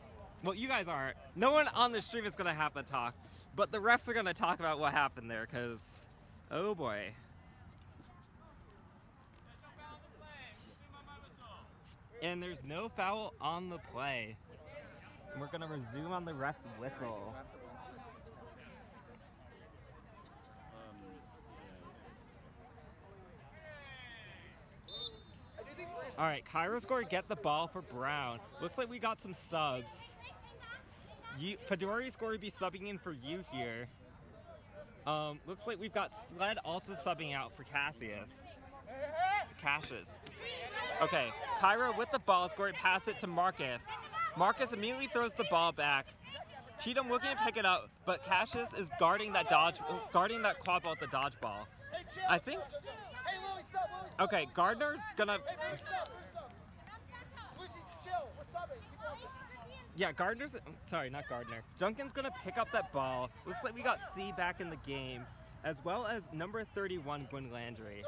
Well, you guys aren't. No one on the stream is going to have to talk, but the refs are going to talk about what happened there, because, oh boy. And there's no foul on the play. And we're going to resume on the ref's whistle. All right, Cairo's going to get the ball for Brown. Looks like we got some subs. Padori's going to be subbing in for you here. Looks like we've got Sled also subbing out for Cassius. Okay, Cairo with the ball is going to pass it to Marcus. Marcus immediately throws the ball back. Cheatham looking to pick it up, but Cassius is guarding that quad ball with the dodgeball. I think. Okay, Gardner's gonna. Yeah, sorry, not Gardner. Duncan's gonna pick up that ball. Looks like we got C back in the game, as well as number 31, Gwen Landry.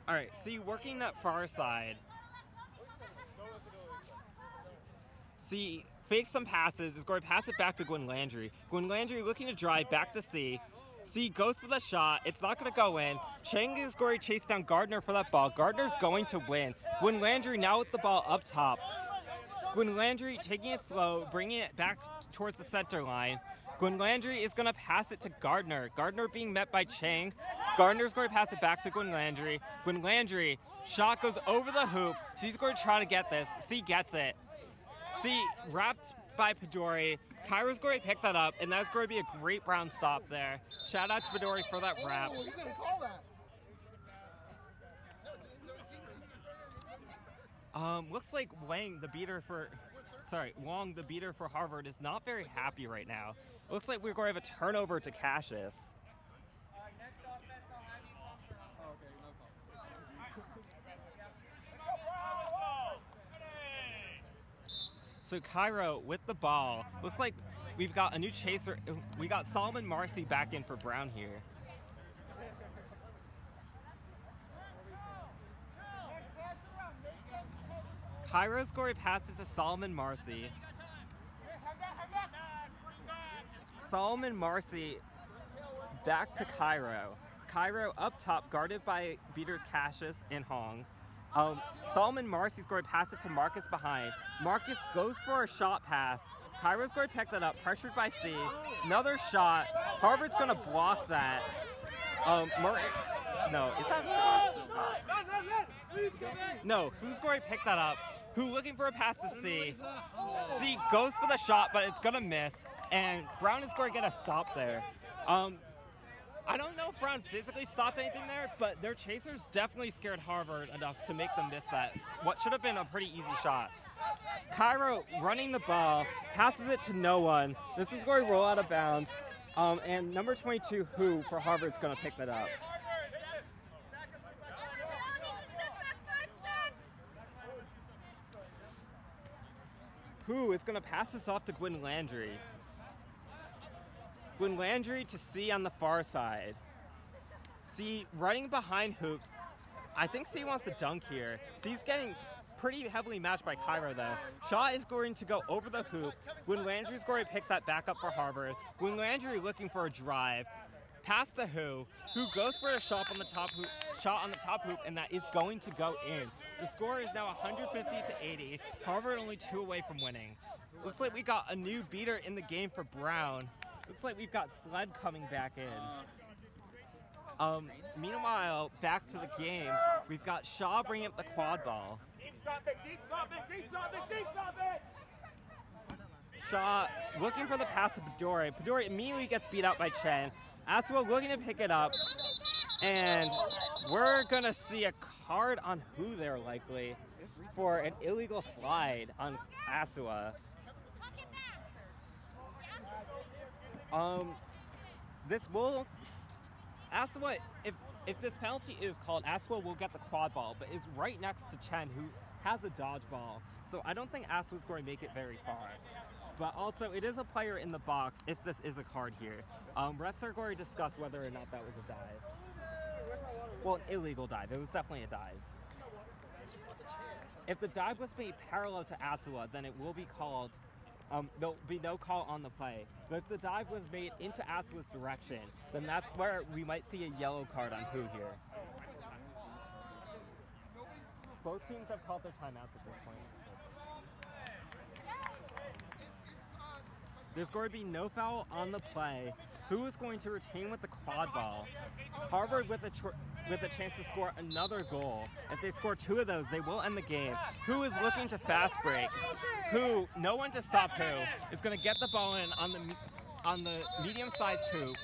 All right, C working that far side. C fakes some passes, is going to pass it back to Gwen Landry. Gwen Landry looking to drive back to C. C goes for the shot. It's not going to go in. Chang is going to chase down Gardner for that ball. Gardner's going to win. Gwen Landry now with the ball up top. Gwen Landry taking it slow, bringing it back towards the center line. Gwen Landry is going to pass it to Gardner. Gardner being met by Chang. Gardner's going to pass it back to Gwen Landry. Gwen Landry, shot goes over the hoop. C's going to try to get this. C gets it. C wrapped by Pajori. Kyra's going to pick that up, and that's going to be a great Brown stop there. Shout out to Pajori for that wrap. He's gonna call that. Looks like Wong, the beater for Harvard, is not very happy right now. Looks like we're going to have a turnover to Cassius. So Cairo with the ball. Looks like we've got a new chaser. We got Solomon Marcy back in for Brown here. Cairo's going to pass it to Solomon Marcy. Solomon Marcy back to Cairo. Cairo up top, guarded by beaters Cassius and Hong. Solomon Marcy's going to pass it to Marcus behind. Marcus goes for a shot pass. Cairo's going to pick that up, pressured by C. Another shot. Harvard's going to block that. No, is that? No, who's going to pick that up? Who looking for a pass to C? C goes for the shot, but it's going to miss. And Brown is going to get a stop there. I don't know if Brown physically stopped anything there, but their chasers definitely scared Harvard enough to make them miss that. What should have been a pretty easy shot. Cairo running the ball, passes it to no one. This is going to roll out of bounds. And number 22, Who, for Harvard's going to pick that up. Who is going to pass this off to Gwen Landry. Gwen Landry to C on the far side. C running behind hoops. I think C wants to dunk here. C's getting pretty heavily matched by Cairo though. Shaw is going to go over the hoop. Gwen Landry's going to pick that back up for Harvard. Gwen Landry looking for a drive. Pass to Who goes for a shot on the top hoop, and that is going to go in. The score is now 150 to 80. Harvard only 2 away from winning. Looks like we got a new beater in the game for Brown. Looks like we've got Sled coming back in. Meanwhile, back to the game, we've got Shaw bringing up the quad ball. Shaw looking for the pass to Pajori. Pajori immediately gets beat out by Chen. Aswa looking to pick it up, and we're gonna see a card on Who there likely for an illegal slide on Aswa. Aswa, if this penalty is called, Aswa will get the quad ball, but is right next to Chen, who has a dodgeball. So I don't think Aswa's going to make it very far. But also, it is a player in the box if this is a card here. Refs are going to discuss whether or not that was a dive. Well, an illegal dive. It was definitely a dive. If the dive was made parallel to Aswa, then it will be called. There'll be no call on the play. But if the dive was made into Aswa's direction, then that's where we might see a yellow card on Who here. Both teams have called their timeouts at this point. There's going to be no foul on the play. Who is going to retain with the quad ball? Harvard with a chance to score another goal. If they score 2 of those, they will end the game. Who is looking to fast break? Who, no one to stop Who, is going to get the ball in on the medium-sized hoop.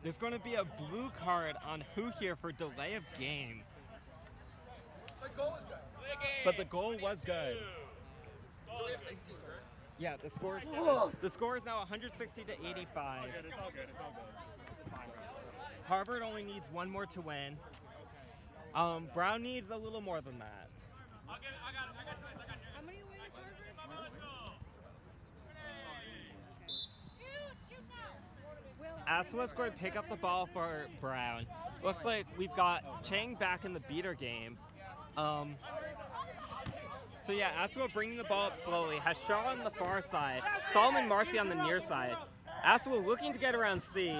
There's going to be a blue card on who here for delay of game. But the goal was good. So we have 16, correct? Yeah, the score is now 160 to 85. It's all good. It's all good. It's fine, bro. Harvard only needs one more to win. Brown needs a little more than that. I'll get it. I got it. How many ways Harvard? Aswa's going to pick up the ball for Brown. Looks like we've got Chang back in the beater game. So yeah, Aswa bringing the ball up slowly, has Shaw on the far side, Solomon Marcy on the near side. Aswa looking to get around C,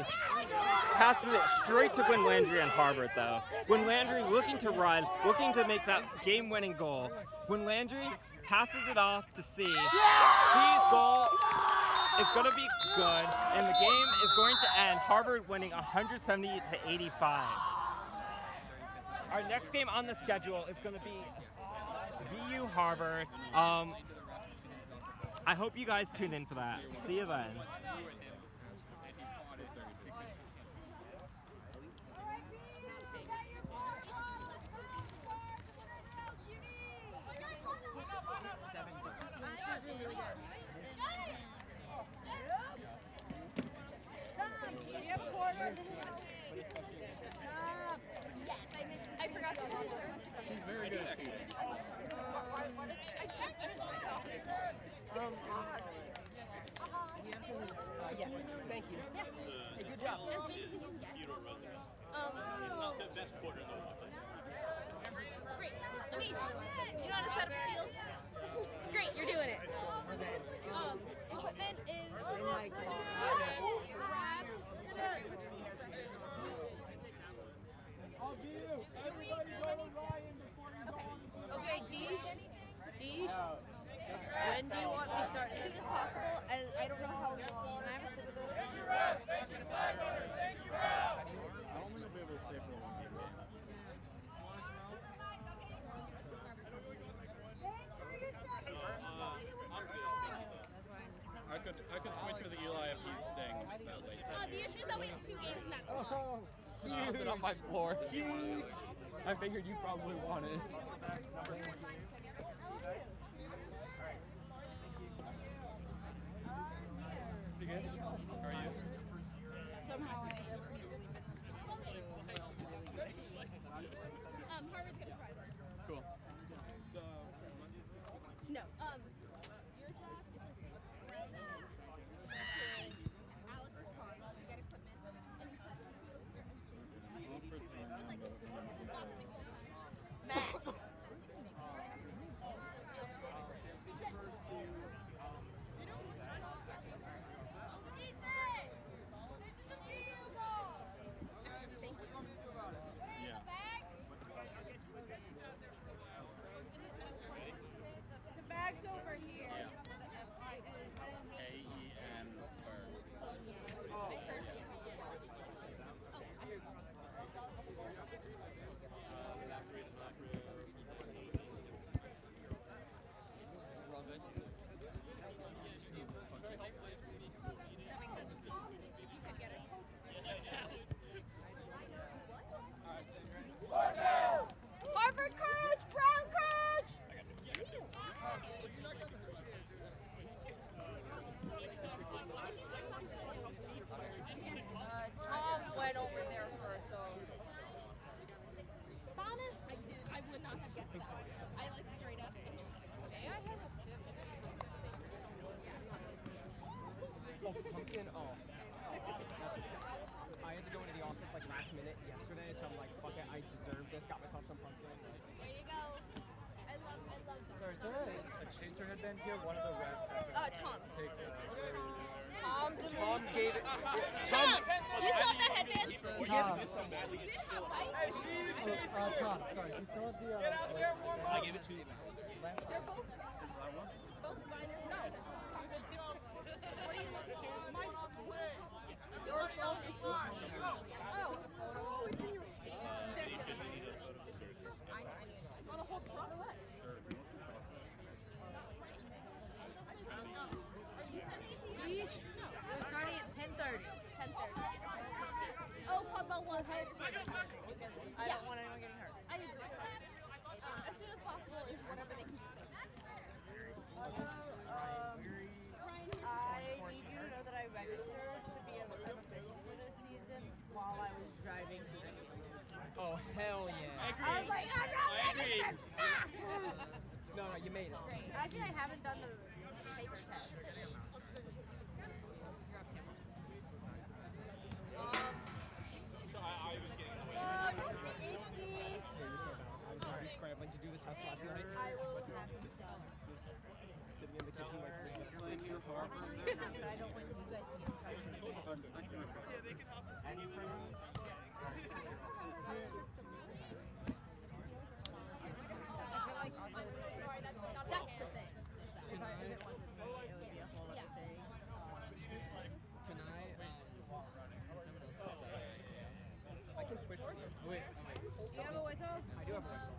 passes it straight to Gwen Landry on Harvard though. Gwen Landry looking to run, looking to make that game-winning goal. Gwen Landry passes it off to C. C's goal is going to be good, and the game is going to end Harvard winning 170 to 85. Our next game on the schedule is going to be VU Harvard. I hope you guys tune in for that. See you then. I forgot to tell you. She's very good at shooting. I just finished my coffee. Yeah, thank you. Yeah. Hey, good job. As big as we can get. Not the best quarter though. Great. Amish, you know how to set up a field? Great, you're doing it. Equipment is Okay, Deesh. When do you want me to start? As soon as possible. I don't know how long. Can I have a sip of this? I don't think I'll be able to stay for a long game. I could switch with Eli if he's staying that late. The issue is that we have 2 games and that's long. Huge on my floor. Huge. I figured you probably wanted. Pretty good. How are you? Somehow I Harvard's gonna try. Cool. No. Your job is to Alex's car to get equipment and Max. Thank you. Yeah. The bag's over here. A-E-N We're all good? That makes sense. You could get it. Harvard coach! Brown coach! Tom went over there first, so. Thomas? I would not have guessed that. I like straight up. May I have a sip? Oh, pumpkin. Oh. I had to go into the office like last minute yesterday, so I'm like, fuck it, I deserve this. Got myself some pumpkin. There you go. I love that. Sorry, is there a chaser headband here? One of the refs had to Tom. take this. Tom gave it. Tom, do you still have that headband? Tom. We did have white. Tom, sorry, you still have the. I gave it to you. They're both minor. No. What are you looking for? Your phone is on. Oh, it's in your. I want to hold for what? Are you sending it to you? No. We're starting at 10:30. 10:30. Oh, hell yeah. I was like, I'm not ready for fuck! No, you made it. Actually, I haven't done the paper test. So I was getting away. Oh, don't be easy. Yeah, you're so bad. I was already scrambling to do the test last night. I will have it done. Sitting in the kitchen like this. But I don't want you guys to be trying to that's the thing. If it wasn't me, it would be a whole other thing. Can I can switch with you. Wait. Do you have a whistle? I do have a whistle.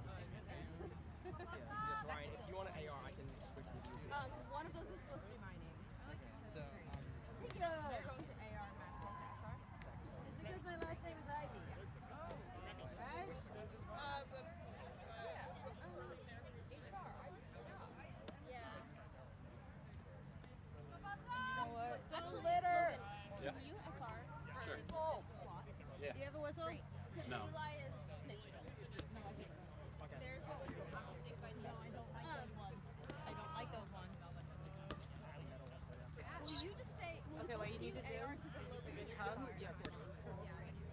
Yes, Ryan, if you want an AR, I can switch with you. One of those is supposed to be my name. So, They're going to AR and Matt's going to SR. It's because my last name is Ivy. Right? Don't litter. Yeah. You SR. Sure. Slot. Yeah. Do you have a whistle? No. Eli is snitching. No, I didn't. okay. There's a whistle. I don't think I know. I don't like those ones. I don't like those ones. Will you just say? Okay, what you need to do? Yes.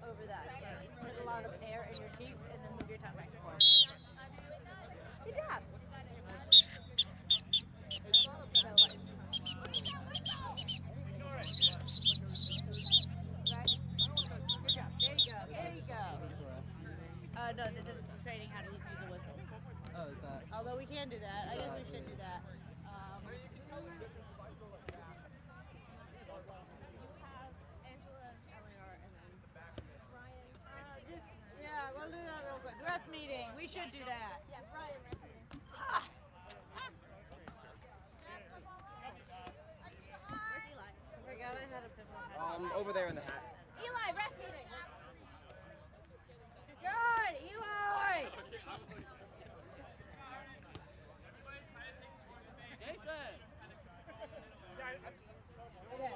Over that. Yeah. Put a lot of air in your cheeks and then move your tongue back and forth. Good job. So, right? Good job. There you go. There you go. No, this is training how to use a whistle. Oh, is that? Although we can do that. I guess we should do that. Yeah, we'll do that real quick. Ref meeting. We should do that. Yeah, Brian, ref meeting. Where's Eli? I forgot I had a pimple head. Over there in the hat. Eli, ref meeting. Good, Eli. Jason. Okay.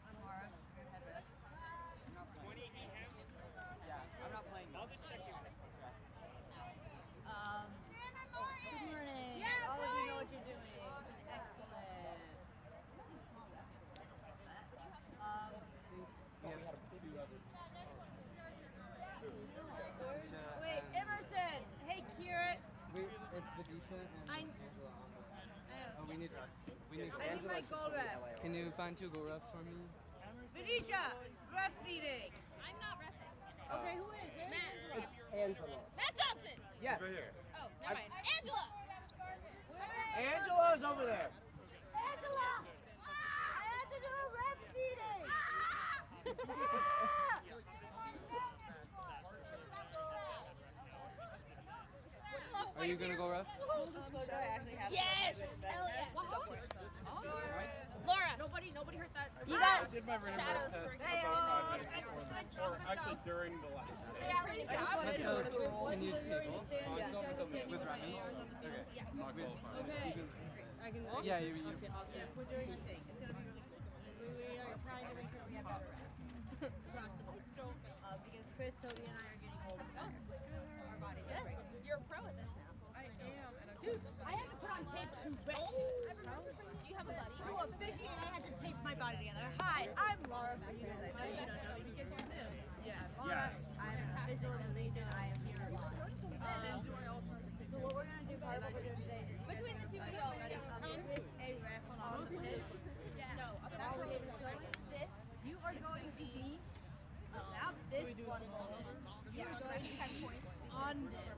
I'm Laura. Your head ref. Yeah, I'm not playing. I'll just check you. Good morning. All of you know what you're doing. Excellent. Wait, Emerson. Hey, Kira. It's Vidisha and I'm- Angela on this. I Oh, we need us. We need I need my goal refs. Can you find 2 goal refs for me? Vidisha, ref meeting. I'm not refing. Okay, who is? There's Matt. Angela. Matt Johnson. Yes. Right here. Oh, never mind. Angela. Angela's over there. Angela! I have to do a ref meeting! Are you gonna go ref? Yes. Hell yeah. Laura. Nobody heard that. You got I did my running shadows test for or actually during the last. Can you table? With Ryan? Not qualified. Okay. I can look? Yeah, you. Okay, awesome. We're doing a thing. It's gonna be really cool. We are trying to make sure we have better refs across the board. Because Chris, Toby, and I are getting older. Our bodies are breaking. You're a pro at this now. I am, and I have to put on tape to Do you have a buddy? to officiate. I had to tape my body together. Hi, I'm Laura. For you guys, I know you don't know me because you're new. Yeah, Laura. I'm a visual in the Legion. I am here a lot. And do I also have to take? So what we're gonna do, part of what we're doing today is Between the two of y'all, ready? pick a ref on all of this. No, about all games going. This you are going to be about this one moment. You are going to have points on them.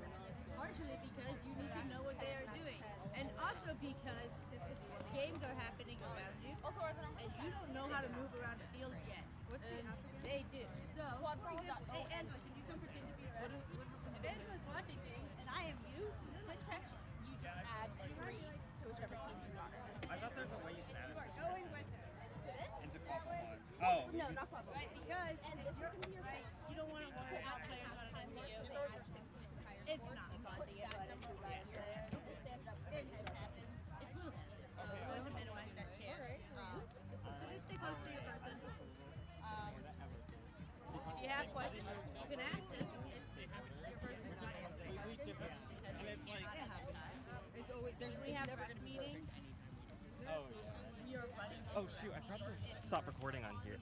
Partially because you need to know what they are doing, and also because games are happening around you, and you don't know how to move around the field yet. And they do. So, for example, hey Angela, can you come pretend to be a ref? If Angela's watching me and I am you, switch text, you just add 3 to whichever team you got. I thought there's a way you can add You are going with this. into Quadball mods. Oh. No, not Quadball. Right, because and this is going to be your right. You don't want to worry about players out of time to you. They add 60 to higher. It's not fun to get right into right there. Just stand up. It will happen. It will happen. So we're going to minimize that chance. Just stay close to your person. If you have questions, Oh shoot, I forgot to stop recording on here.